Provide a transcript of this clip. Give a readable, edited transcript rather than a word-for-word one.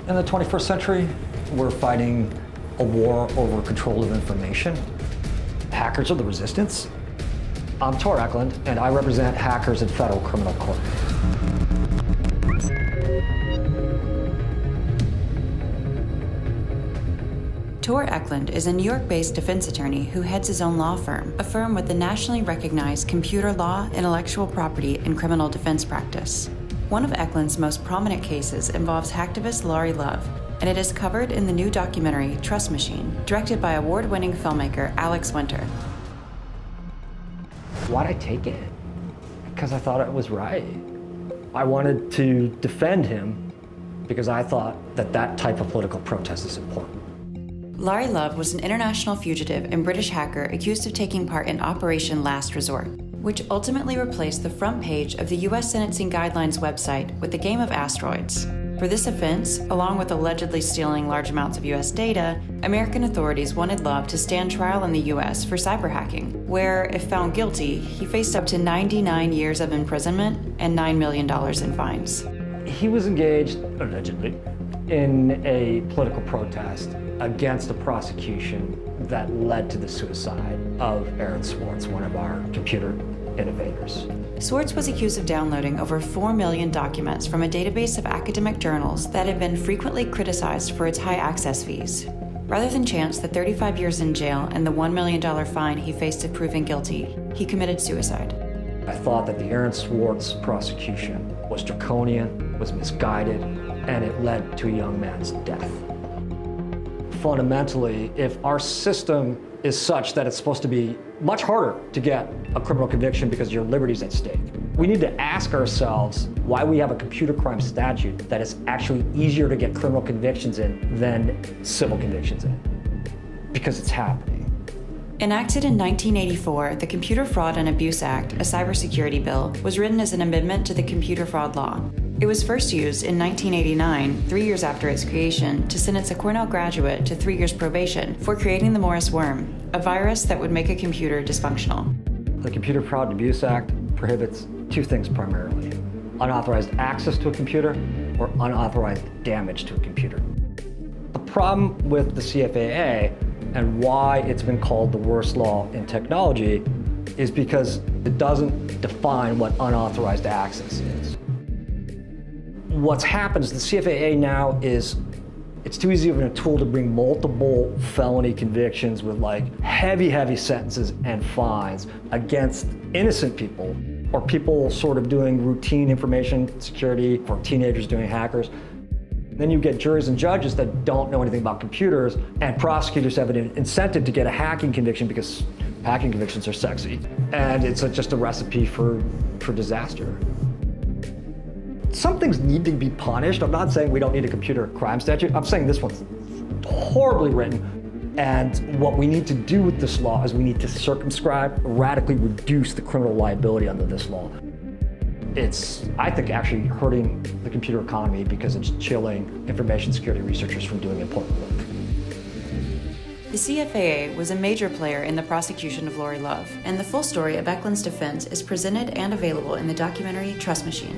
In the 21st century, we're fighting a war over control of information. Hackers are the resistance. I'm Tor Eklund, and I represent hackers in federal criminal court. Tor Eklund is a New York-based defense attorney who heads his own law firm, a firm with the nationally recognized computer law, intellectual property, and criminal defense practice. One of Eklund's most prominent cases involves hacktivist Laurie Love, and it is covered in the new documentary Trust Machine, directed by award-winning filmmaker Alex Winter. Why'd I take it? Because I thought it was right. I wanted to defend him because I thought that that type of political protest is important. Laurie Love was an international fugitive and British hacker accused of taking part in Operation Last Resort, which ultimately replaced the front page of the U.S. Sentencing Guidelines website with the game of asteroids. For this offense, along with allegedly stealing large amounts of U.S. data, American authorities wanted Love to stand trial in the U.S. for cyber hacking, where, if found guilty, he faced up to 99 years of imprisonment and $9 million in fines. He was engaged, allegedly, in a political protest against a prosecution that led to the suicide of Aaron Swartz, one of our computer innovators. Swartz was accused of downloading over 4 million documents from a database of academic journals that had been frequently criticized for its high access fees. Rather than chance the 35 years in jail and the $1 million fine he faced if proven guilty, he committed suicide. I thought that the Aaron Swartz prosecution was draconian, was misguided, and it led to a young man's death. Fundamentally, if our system is such that it's supposed to be much harder to get a criminal conviction because your liberty's at stake, we need to ask ourselves why we have a computer crime statute that is actually easier to get criminal convictions in than civil convictions in. Because it's happening. Enacted in 1984, the Computer Fraud and Abuse Act, a cybersecurity bill, was written as an amendment to the computer fraud law. It was first used in 1989, 3 years after its creation, to sentence a Cornell graduate to 3 years probation for creating the Morris worm, a virus that would make a computer dysfunctional. The Computer Fraud and Abuse Act prohibits two things primarily: unauthorized access to a computer or unauthorized damage to a computer. The problem with the CFAA and why it's been called the worst law in technology is because it doesn't define what unauthorized access is. What's happened is the CFAA now it's too easy of a tool to bring multiple felony convictions with like heavy sentences and fines against innocent people or people sort of doing routine information security for teenagers doing hackers. Then you get juries and judges that don't know anything about computers, and prosecutors have an incentive to get a hacking conviction because hacking convictions are sexy. And it's just a recipe for disaster. Some things need to be punished. I'm not saying we don't need a computer crime statute. I'm saying this one's horribly written. And what we need to do with this law is we need to circumscribe, radically reduce the criminal liability under this law. It's, I think, actually hurting the computer economy because it's chilling information security researchers from doing important work. The CFAA was a major player in the prosecution of Laurie Love, and the full story of Eklund's defense is presented and available in the documentary Trust Machine.